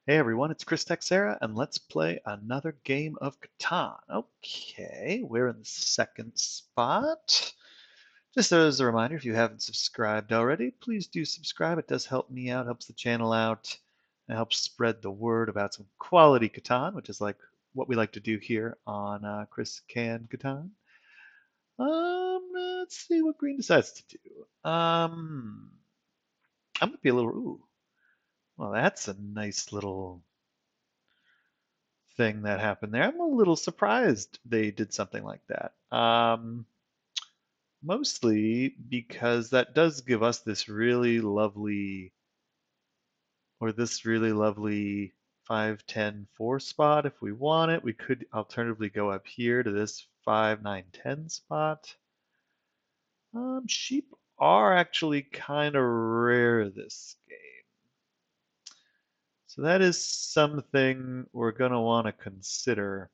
Hey everyone, it's Chris Texera, and let's play another game of Catan. Okay, we're in the second spot. Just as a reminder, if you haven't subscribed already, please do subscribe. It does help me out, helps the channel out, and helps spread the word about some quality Catan, which is like what we like to do here on Chris Can Catan. Let's see what Green decides to do. I'm gonna be a little, ooh, well, that's a nice little thing that happened there. I'm a little surprised they did something like that. Mostly because that does give us this really lovely, or this really lovely 5, 10, 4 spot if we want it. We could alternatively go up here to this 5, 9, 10 spot. Sheep are actually kind of rare this game. So that is something we're going to want to consider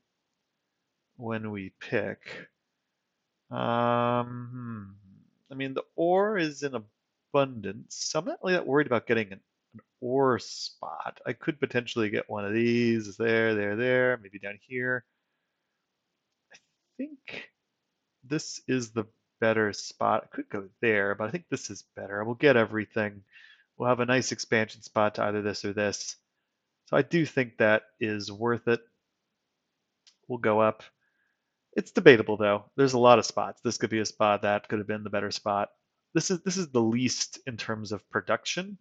when we pick. I mean, the ore is in abundance, so I'm not really that worried about getting an ore spot. I could potentially get one of these there, maybe down here. I think this is the better spot. I could go there, but I think this is better. We'll get everything. We'll have a nice expansion spot to either this or this. So I do think that is worth it. We'll go up. It's debatable though. There's a lot of spots. This could be a spot, that could have been the better spot. This is the least in terms of production,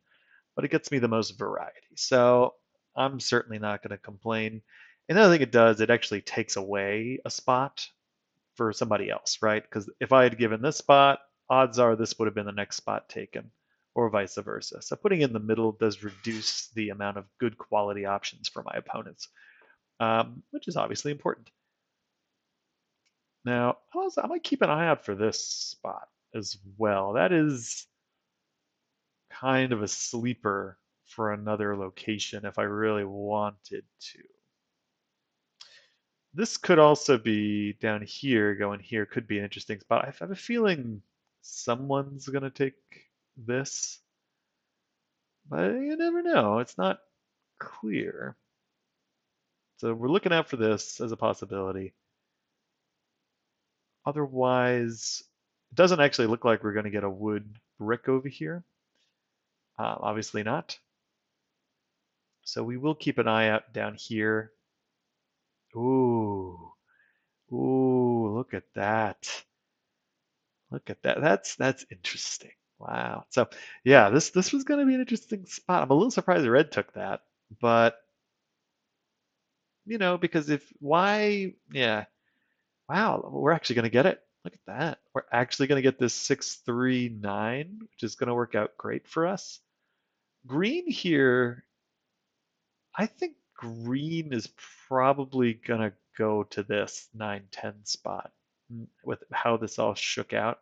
but it gets me the most variety. So I'm certainly not going to complain. Another thing it does, it actually takes away a spot for somebody else, right? Because if I had given this spot, odds are this would have been the next spot taken, or vice versa. So putting in the middle does reduce the amount of good quality options for my opponents, which is obviously important. Now, I might keep an eye out for this spot as well. That is kind of a sleeper for another location if I really wanted to. This could also be down here, going here, could be an interesting spot. I have a feeling someone's going to take this, but you never know. It's not clear. So we're looking out for this as a possibility. Otherwise, it doesn't actually look like we're going to get a wood brick over here. Obviously not. So we will keep an eye out down here. Ooh, ooh, look at that. Look at that. That's interesting. Wow. So yeah, this was going to be an interesting spot. I'm a little surprised Red took that, but because if why, yeah, wow, we're actually going to get it. Look at that. We're actually going to get this 639, which is going to work out great for us. Green here, I think green is probably going to go to this 9-10 spot with how this all shook out.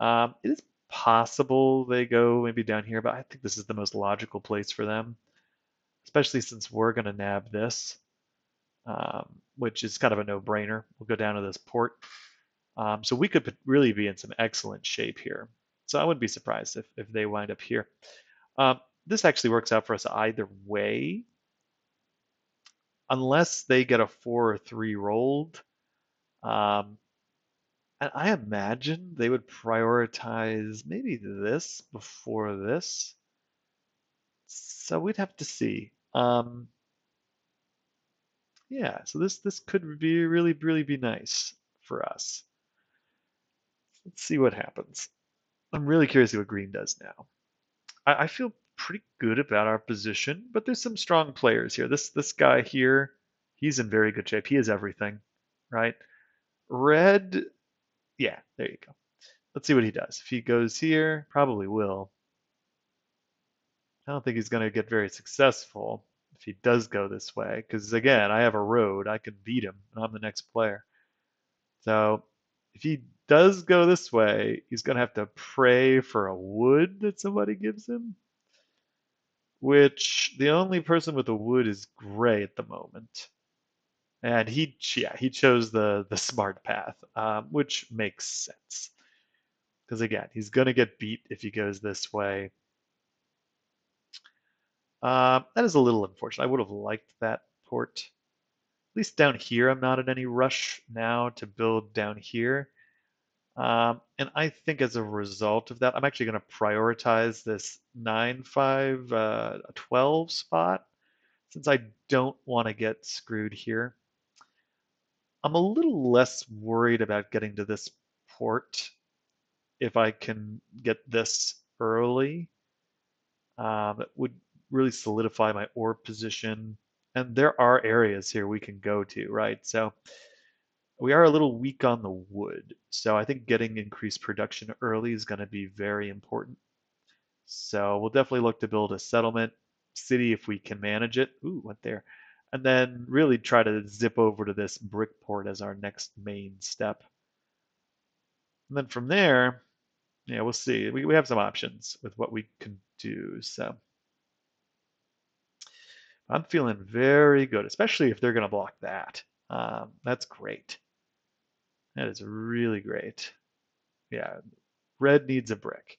It is possible they go maybe down here, but I think this is the most logical place for them, especially since we're going to nab this, which is kind of a no-brainer. We'll go down to this port. So we could really be in some excellent shape here. So I wouldn't be surprised if they wind up here. This actually works out for us either way, unless they get a 4 or 3 rolled. Um, and I imagine they would prioritize maybe this before this. So we'd have to see. Yeah, so this could be really be nice for us. Let's see what happens. I'm really curious to see what green does now. I feel pretty good about our position, but there's some strong players here. This guy here, he's in very good shape. He is everything, right? Red, yeah, there you go. Let's see what he does. If he goes here, probably will. I don't think he's going to get very successful if he does go this way, because again, I have a road. I can beat him, and I'm the next player. So if he does go this way, he's going to have to pray for a wood that somebody gives him, which the only person with a wood is gray at the moment. And he chose the smart path, which makes sense. Because again, he's going to get beat if he goes this way. That is a little unfortunate. I would have liked that port. At least down here, I'm not in any rush now to build down here. And I think as a result of that, I'm actually going to prioritize this 9-5 12 spot since I don't want to get screwed here. I'm a little less worried about getting to this port if I can get this early. It would really solidify my orb position. And there are areas here we can go to, right? So we are a little weak on the wood. So I think getting increased production early is going to be very important. So we'll definitely look to build a settlement city if we can manage it. Ooh, went there. And then really try to zip over to this brick port as our next main step. And then from there, yeah, we'll see. We have some options with what we can do. So I'm feeling very good, especially if they're going to block that. That's great. That is really great. Yeah, red needs a brick,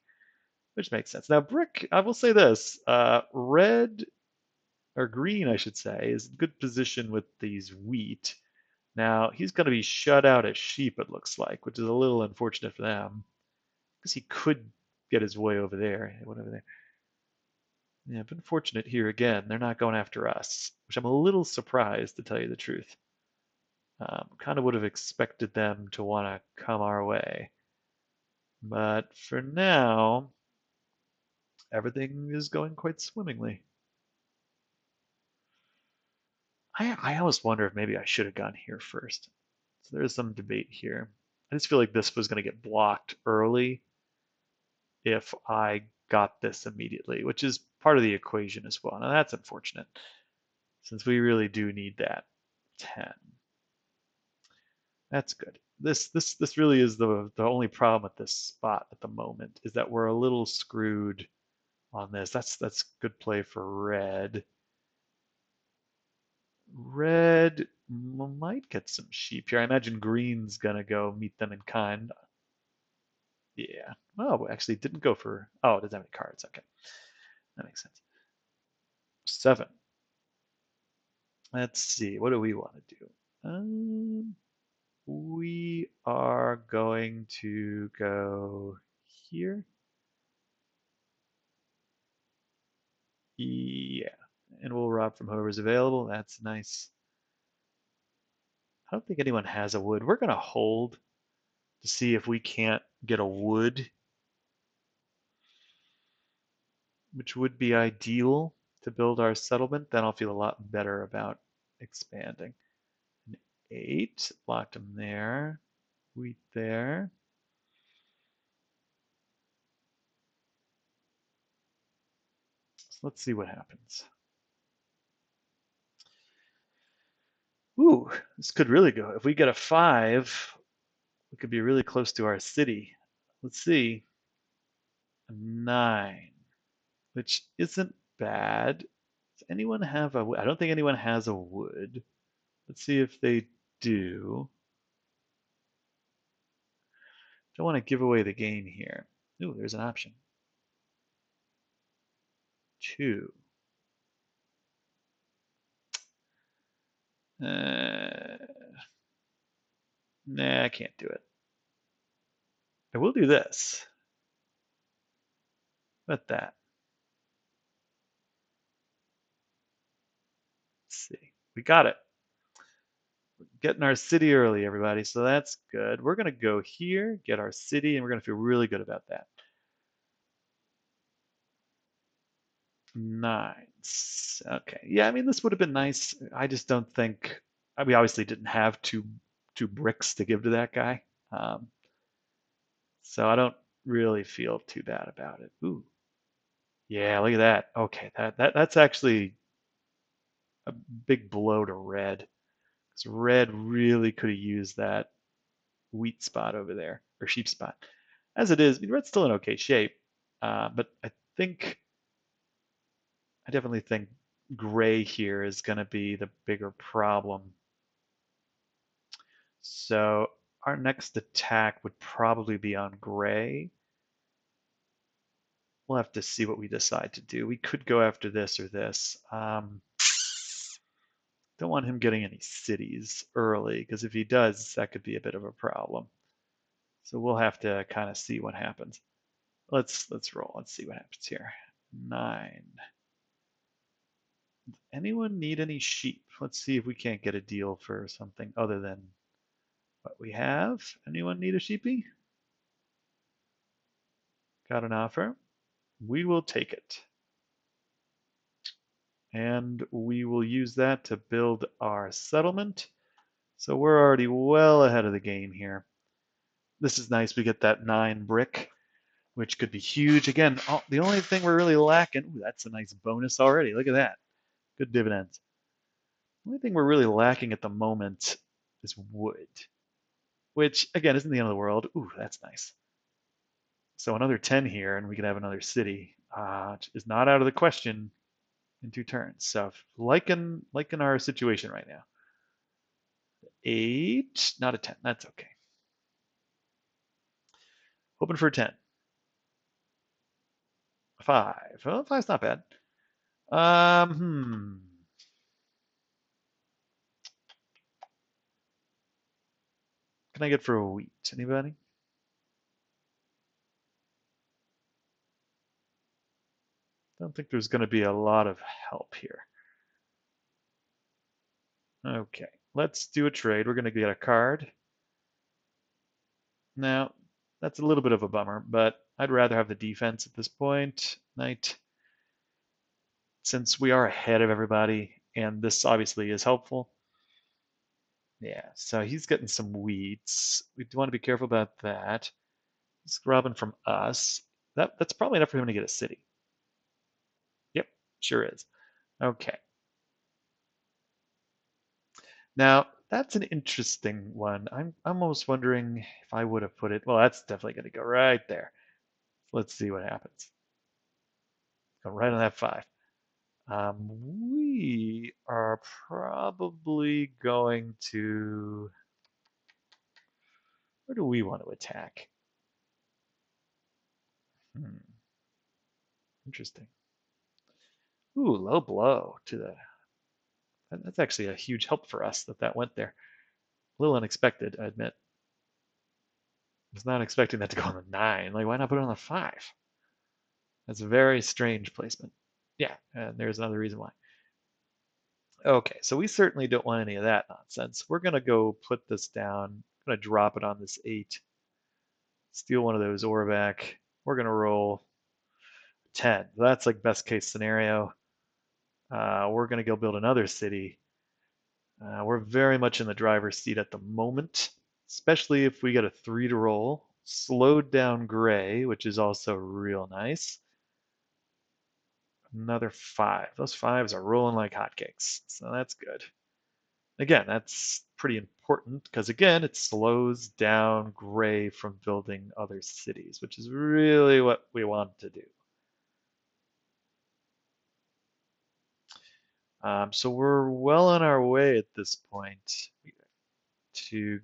which makes sense. Now, brick, I will say this, red or green, I should say, is in good position with these wheat. Now, he's going to be shut out as sheep, it looks like, which is a little unfortunate for them because he could get his way over there. Whatever there. Yeah, been fortunate here again. They're not going after us, which I'm a little surprised to tell you the truth. Kind of would have expected them to want to come our way. But for now, everything is going quite swimmingly. I almost wonder if maybe I should have gone here first. So there's some debate here. I just feel like this was going to get blocked early if I got this immediately, which is part of the equation as well. Now that's unfortunate since we really do need that 10. That's good. This really is the only problem with this spot at the moment is that we're a little screwed on this. That's good play for red. Red might get some sheep here. I imagine green's gonna go meet them in kind. Yeah. Oh, actually didn't go for. Oh, it doesn't have any cards. Okay, that makes sense. 7. Let's see. What do we want to do? We are going to go here. Yeah, and we'll rob from whoever's available. That's nice. I don't think anyone has a wood. We're gonna hold to see if we can't get a wood, which would be ideal to build our settlement. Then I'll feel a lot better about expanding. An 8, blocked him there. Wheat there. So let's see what happens. Ooh, this could really go. If we get a 5, we could be really close to our city. Let's see. A 9, which isn't bad. Does anyone have a wood? I don't think anyone has a wood. Let's see if they do. Don't want to give away the game here. Ooh, there's an option. 2. Uh, nah, I can't do it. I will do this. What that? Let's see. We got it. Getting our city early, everybody. So that's good. We're going to go here, get our city, and we're going to feel really good about that. 9. Okay. Yeah, I mean, this would have been nice. I just don't think we obviously didn't have two bricks to give to that guy. Um, so I don't really feel too bad about it. Ooh, yeah, look at that. Okay, that's actually a big blow to red. Because red really could have used that wheat spot over there, or sheep spot. As it is, I mean, red's still in okay shape. But I definitely think gray here is going to be the bigger problem. So our next attack would probably be on gray. We'll have to see what we decide to do. We could go after this or this. Don't want him getting any cities early, because if he does, that could be a bit of a problem. So we'll have to kind of see what happens. Let's roll. Let's see what happens here. 9. Anyone need any sheep? Let's see if we can't get a deal for something other than what we have. Anyone need a sheepy? Got an offer? We will take it. And we will use that to build our settlement. So we're already well ahead of the game here. This is nice. We get that 9 brick, which could be huge. Again, the only thing we're really lacking, ooh, that's a nice bonus already. Look at that. Good dividends. The only thing we're really lacking at the moment is wood, which again isn't the end of the world. Ooh, that's nice. So another 10 here, and we could have another city. Is not out of the question in 2 turns. So liking our situation right now. 8, not a 10. That's okay. Hoping for a 10. 5. Well, 5's not bad. Can I get for a wheat? Anybody? I don't think there's going to be a lot of help here. Okay, let's do a trade. We're going to get a card. Now, that's a little bit of a bummer, but I'd rather have the defense at this point. Knight, since we are ahead of everybody, and this obviously is helpful. Yeah, so he's getting some wheats. We do want to be careful about that. He's robbing from us. That's probably enough for him to get a city. Yep, sure is. Okay. Now, that's an interesting one. I'm almost wondering if I would have put it. Well, that's definitely going to go right there. Let's see what happens. Go right on that 5. We are probably going to. Where do we want to attack? Interesting. Ooh, low blow to the. That's actually a huge help for us that went there. A little unexpected, I admit. I was not expecting that to go on the 9. Like, why not put it on the 5? That's a very strange placement. Yeah, and there's another reason why. Okay, so we certainly don't want any of that nonsense. We're going to go put this down. I'm going to drop it on this 8. Steal one of those ore back. We're going to roll 10. That's like best case scenario. We're going to go build another city. We're very much in the driver's seat at the moment, especially if we get a 3 to roll. Slowed down gray, which is also real nice. Another 5. Those 5s are rolling like hotcakes, so that's good. Again, that's pretty important because, again, it slows down gray from building other cities, which is really what we want to do. So we're well on our way at this point to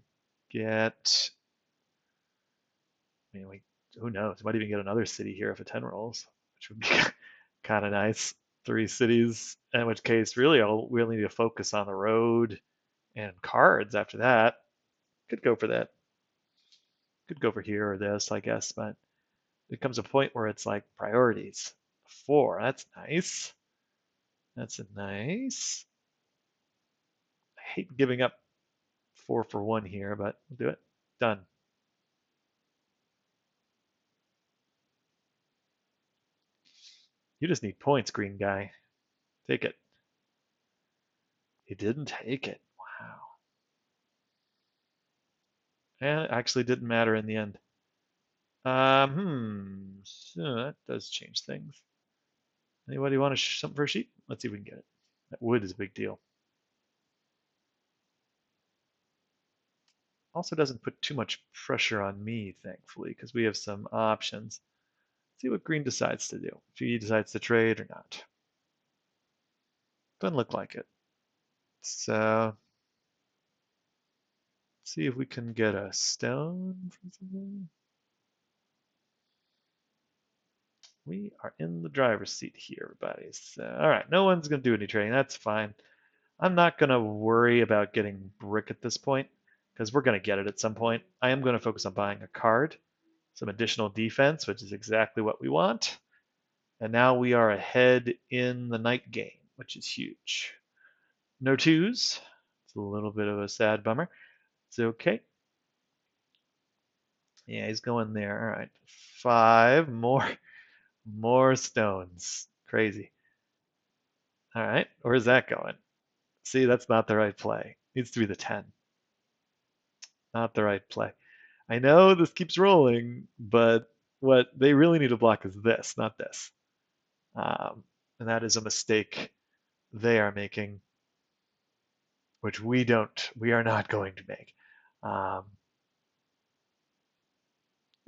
get, I mean, who knows? We might even get another city here if a 10 rolls, which would be kind of nice. 3 cities, in which case, really, we'll need to focus on the road and cards after that. Could go for that. Could go for here or this, I guess, but it comes a point where it's like priorities. 4, that's nice. That's a nice. I hate giving up 4 for 1 here, but we'll do it. Done. You just need points, green guy. Take it. He didn't take it. Wow. And it actually didn't matter in the end. So that does change things. Anybody want something for a sheep? Let's see if we can get it. That wood is a big deal. Also doesn't put too much pressure on me, thankfully, because we have some options. See what green decides to do. If he decides to trade or not. Doesn't look like it. So see if we can get a stone from something. We are in the driver's seat here, everybody. So, all right, no one's going to do any trading. That's fine. I'm not going to worry about getting brick at this point because we're going to get it at some point. I am going to focus on buying a card, some additional defense, which is exactly what we want. And now we are ahead in the night game, which is huge. No twos. It's a little bit of a sad bummer. It's okay. Yeah, he's going there. All right. 5 more stones. Crazy. All right. Where's that going? See, that's not the right play. Needs to be the 10. Not the right play. I know this keeps rolling, but what they really need to block is this, not this. And that is a mistake they are making, which we are not going to make. Um,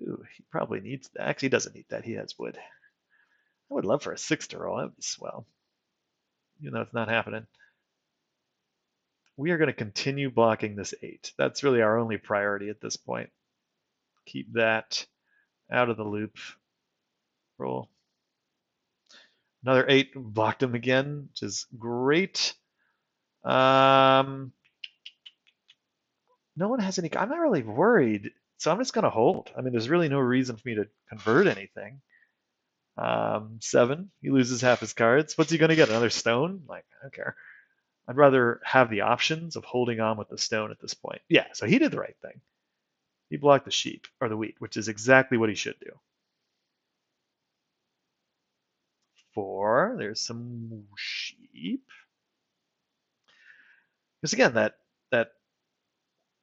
ooh, he probably needs that. Actually, he doesn't need that. He has wood. I would love for a 6 to roll. That would be swell. Even though it's not happening. We are going to continue blocking this 8. That's really our only priority at this point. Keep that out of the loop. Roll. Another 8 blocked him again, which is great. No one has any. I'm not really worried, so I'm just going to hold. I mean, there's really no reason for me to convert anything. 7, he loses half his cards. What's he going to get? Another stone? Like, I don't care. I'd rather have the options of holding on with the stone at this point. Yeah, so he did the right thing. He blocked the sheep, or the wheat, which is exactly what he should do. 4, there's some sheep. Because again, that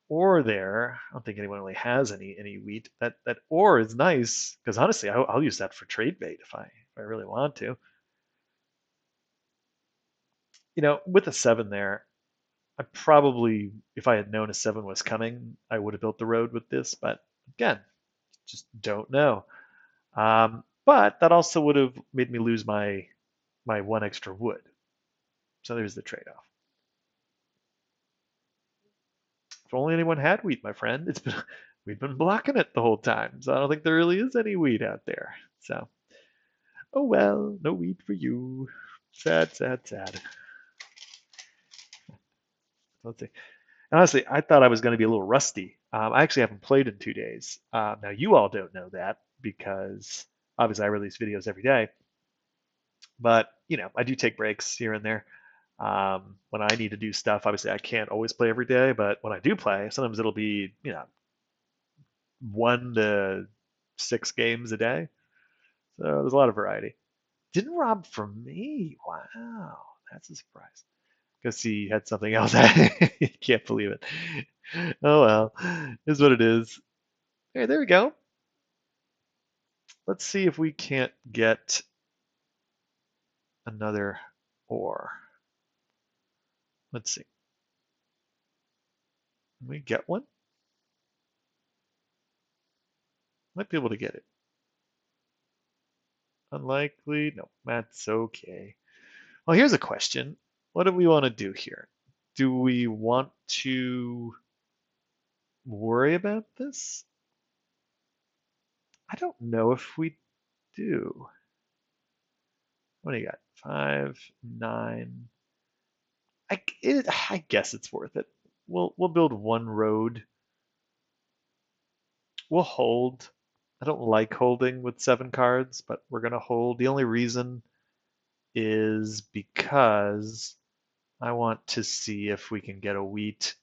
ore there, I don't think anyone really has any wheat. That ore is nice, because honestly, I'll use that for trade bait if I really want to. With a 7 there, I probably, if I had known a 7 was coming, I would have built the road with this, but again, just don't know. But that also would have made me lose my 1 extra wood. So there's the trade-off. If only anyone had wheat, my friend. We've been blocking it the whole time, so I don't think there really is any wheat out there. So, oh well, no wheat for you. Sad, sad, sad. Let's see. Honestly, I thought I was going to be a little rusty. I actually haven't played in 2 days. Now, you all don't know that because obviously I release videos every day. But, I do take breaks here and there. When I need to do stuff, obviously I can't always play every day, but when I do play, sometimes it'll be, 1 to 6 games a day. So there's a lot of variety. Didn't rob from me. Wow, that's a surprise. Guess he had something else. I can't believe it. Oh well, is what it is. Hey, there we go. Let's see if we can't get another ore. Let's see. Can we get one? Might be able to get it. Unlikely. No, that's okay. Well, here's a question. What do we want to do here? Do we want to worry about this? I don't know if we do. What do you got? 5, 9. I guess it's worth it. We'll build 1 road. We'll hold. I don't like holding with 7 cards, but we're gonna hold. The only reason is because I want to see if we can get a wheat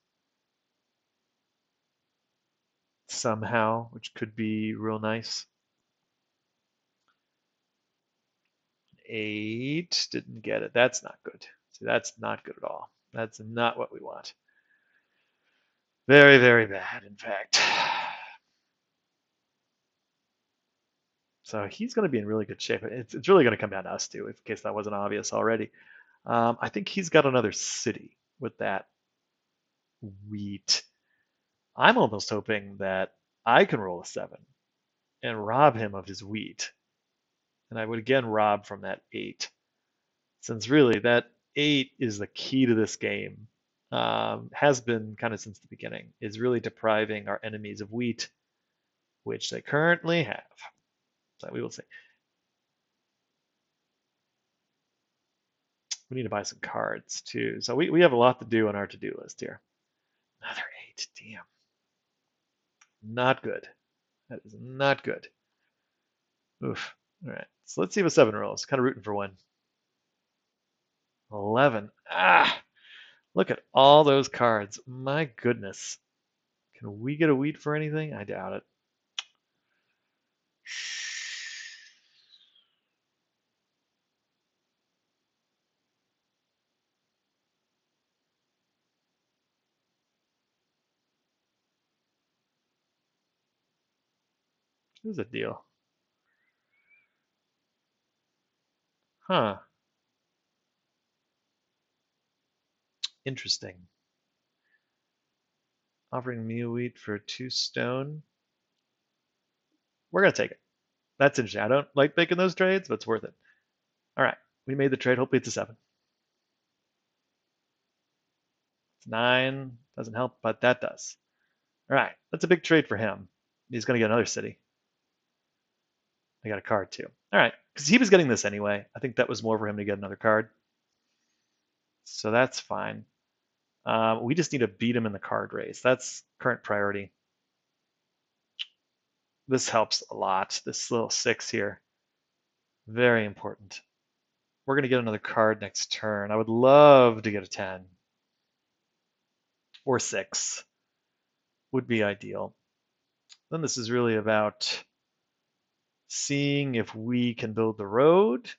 somehow, which could be real nice. 8, didn't get it. That's not good. See, that's not good at all. That's not what we want. Very, very bad, in fact. So he's going to be in really good shape. It's really going to come down to us too, in case that wasn't obvious already. I think he's got another city with that wheat. I'm almost hoping that I can roll a 7 and rob him of his wheat. And I would again rob from that 8. Since really that 8 is the key to this game, has been kind of since the beginning, is really depriving our enemies of wheat, which they currently have. So we will see. We need to buy some cards too. So we have a lot to do on our to-do list here. Another 8. Damn. Not good. That is not good. Oof. All right. So let's see what 7 rolls. Kind of rooting for one. 11. Ah! Look at all those cards. My goodness. Can we get a wheat for anything? I doubt it. Here's a deal. Huh. Interesting. Offering me a wheat for 2 stone. We're going to take it. That's interesting. I don't like making those trades, but it's worth it. All right. We made the trade. Hopefully it's a 7. It's 9. Doesn't help, but that does. All right. That's a big trade for him. He's going to get another city. I got a card too. All right. Because he was getting this anyway. I think that was more for him to get another card. So that's fine. We just need to beat him in the card race. That's current priority. This helps a lot. This little 6 here. Very important. We're going to get another card next turn. I would love to get a 10. Or 6 would be ideal. Then this is really about seeing if we can build the road,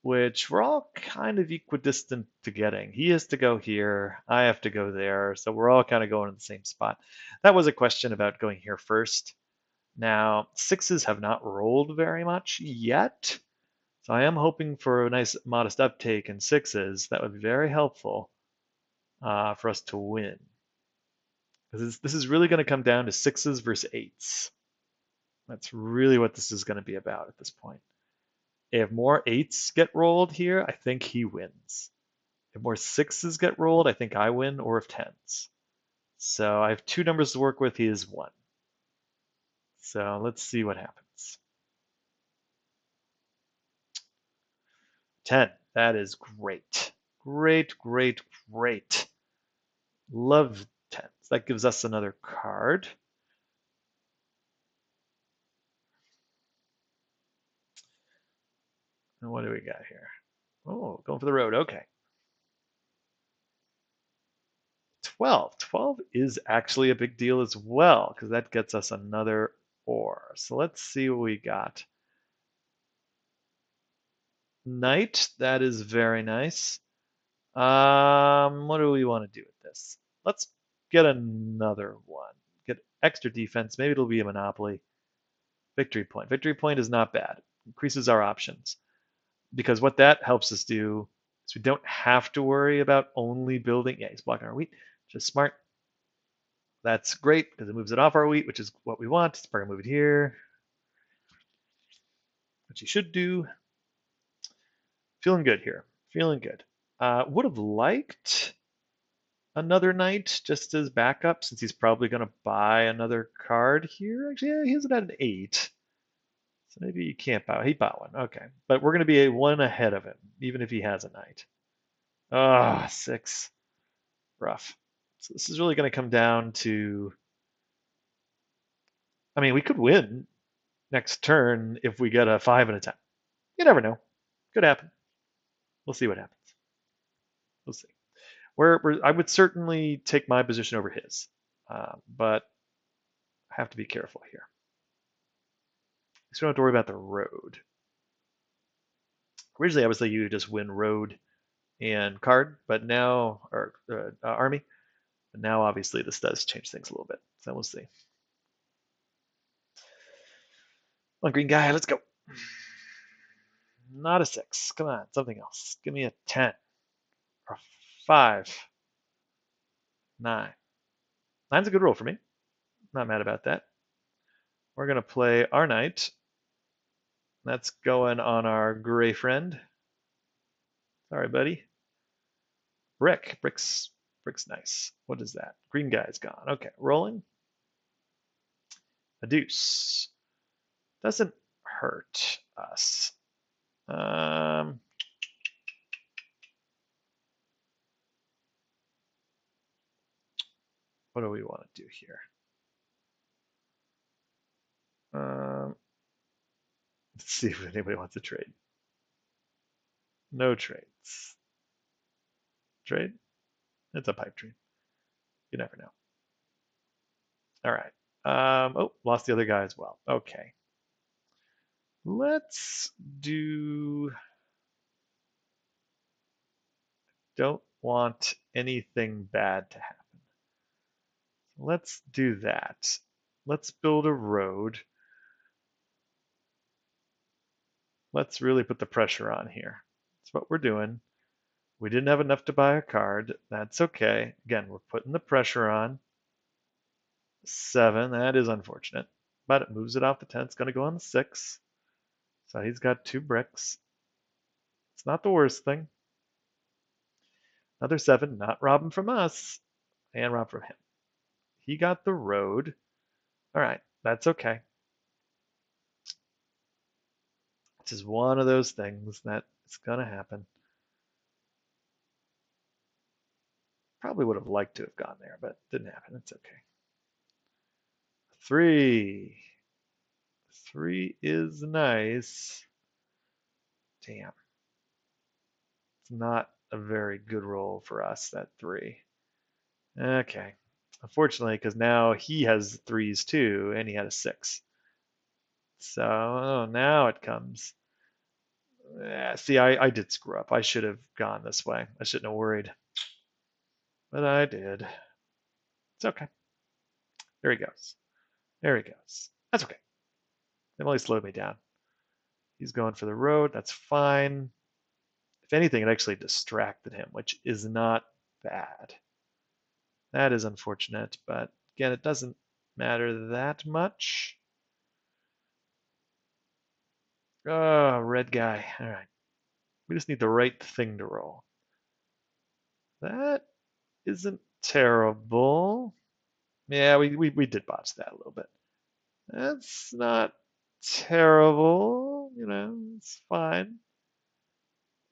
which we're all kind of equidistant to getting. He has to go here, I have to go there, so we're all kind of going in the same spot. That was a question about going here first. Now, 6s have not rolled very much yet, so I am hoping for a nice modest uptake in 6s. That would be very helpful for us to win. This is really going to come down to 6s versus 8s. That's really what this is going to be about at this point. If more 8s get rolled here, I think he wins. If more 6s get rolled, I think I win, or if 10s. So I have 2 numbers to work with. He is 1. So let's see what happens. 10. That is great. Great, great, great. Love 10s. That gives us another card. And what do we got here? Oh, going for the road. Okay. 12. 12 is actually a big deal as well, because that gets us another ore. So let's see what we got. Knight, that is very nice. What do we want to do with this? Let's get another one. Get extra defense. Maybe it'll be a monopoly. Victory point. Victory point is not bad. Increases our options. Because what that helps us do is we don't have to worry about only building. Yeah, he's blocking our wheat. Just smart. That's great because it moves it off our wheat, which is what we want. It's probably gonna move it here, which you should do. Feeling good here. Feeling good. Would have liked another knight just as backup since he's probably going to buy another card here. Actually, yeah, he has it at an 8. So maybe you can't buy. He bought one. Okay. But we're going to be a 1 ahead of him, even if he has a knight. Ah, 6. Rough. So this is really going to come down to. I mean, we could win next turn if we get a 5 and a 10. You never know. Could happen. We'll see what happens. We'll see. I would certainly take my position over his, but I have to be careful here. So we don't have to worry about the road. Originally, I was thinking you just win road and card, but now, or army, but now obviously this does change things a little bit. So we'll see. Come on, green guy, let's go. Not a 6. Come on, something else. Give me a 10 or 5. 9. 9's a good roll for me. Not mad about that. We're going to play our knight. That's going on our gray friend. Sorry, buddy. Brick's nice. What is that? Green guy's gone. Okay, rolling. A deuce. Doesn't hurt us. What do we want to do here? Um, let's see if anybody wants to trade. No trades. Trade? It's a pipe dream. You never know. All right. Oh, lost the other guy as well. Okay. Let's do. Don't want anything bad to happen. Let's do that. Let's build a road. Let's really put the pressure on here. That's what we're doing. We didn't have enough to buy a card. That's okay. Again, we're putting the pressure on. 7, that is unfortunate. But it moves it off the 10. It's going to go on the 6. So he's got 2 bricks. It's not the worst thing. Another 7, not robbing from us, and rob from him. He got the road. All right, that's okay. This is one of those things that is going to happen. Probably would have liked to have gone there, but didn't happen. It's okay. 3. 3 is nice. Damn. It's not a very good roll for us, that 3. Okay. Unfortunately, because now he has 3s too, and he had a 6. So now it comes. See, I did screw up. I should have gone this way. I shouldn't have worried. But I did. It's okay. There he goes. There he goes. That's okay. It only slowed me down. He's going for the road. That's fine. If anything, it actually distracted him, which is not bad. That is unfortunate, but again, it doesn't matter that much. Oh, red guy. All right. We just need the right thing to roll. That isn't terrible. Yeah, we did botch that a little bit. That's not terrible. It's fine.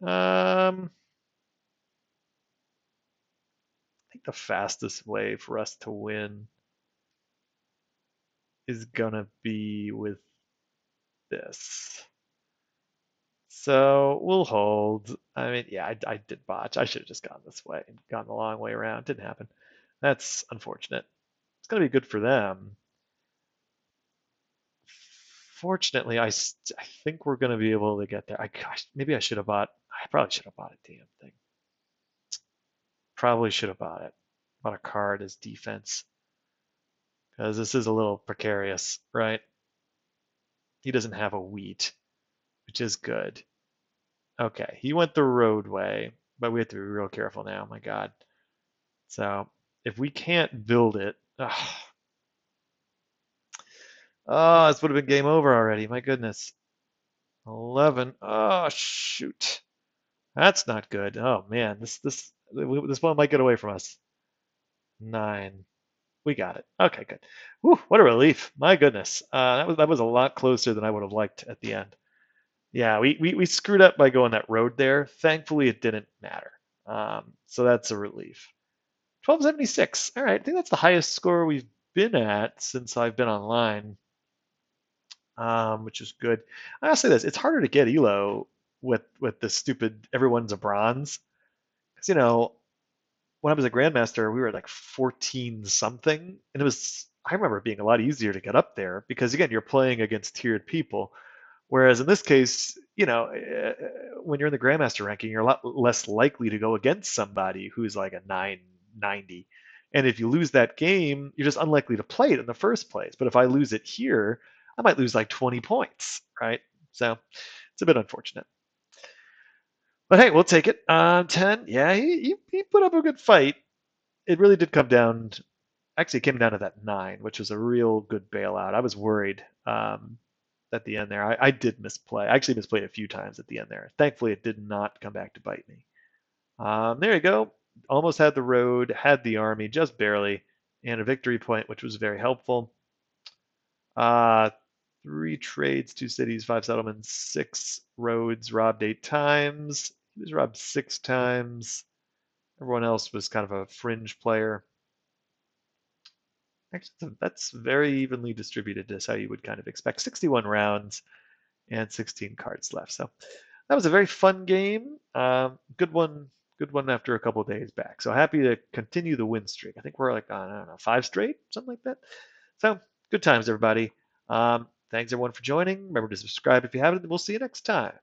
I think the fastest way for us to win is gonna be with this. So we'll hold. I mean, yeah, I did botch. I should have just gone this way and gone the long way around. Didn't happen. That's unfortunate. It's gonna be good for them. Fortunately, I think we're gonna be able to get there. Gosh, maybe I should have bought. I probably should have bought a damn thing. Probably should have bought it. Bought a card as defense because this is a little precarious, right? He doesn't have a wheat, which is good. Okay, he went the roadway, but we have to be real careful now. My God. So if we can't build it, this would have been game over already. My goodness. 11. Oh, shoot. That's not good. Oh man, this one might get away from us. 9. We got it. Okay, good. Whew, what a relief. My goodness. That was a lot closer than I would have liked at the end. Yeah, we screwed up by going that road there. Thankfully, it didn't matter. So that's a relief. 1276. All right, I think that's the highest score we've been at since I've been online, which is good. I'll say this: it's harder to get elo with the stupid everyone's a bronze because when I was a grandmaster, we were at like 14 something, and I remember it being a lot easier to get up there because again, you're playing against tiered people. Whereas in this case, when you're in the grandmaster ranking, you're a lot less likely to go against somebody who's like a 990. And if you lose that game, you're just unlikely to play it in the first place. But if I lose it here, I might lose like 20 points, right? So it's a bit unfortunate. But hey, we'll take it. 10, yeah, he put up a good fight. It really did come down. Actually, it came down to that 9, which was a real good bailout. I was worried at the end there. I did misplay. I actually misplayed a few times at the end there. Thankfully, it did not come back to bite me. There you go. Almost had the road, had the army, just barely, and a victory point, which was very helpful. 3 trades, 2 cities, 5 settlements, 6 roads, robbed 8 times. He was robbed 6 times. Everyone else was kind of a fringe player. Actually, that's very evenly distributed as how you would kind of expect. 61 rounds and 16 cards left. So that was a very fun game. Good one. Good one after a couple of days back. So happy to continue the win streak. I think we're like on, I don't know, 5 straight, something like that. So good times, everybody. Thanks everyone for joining. Remember to subscribe if you haven't, and we'll see you next time.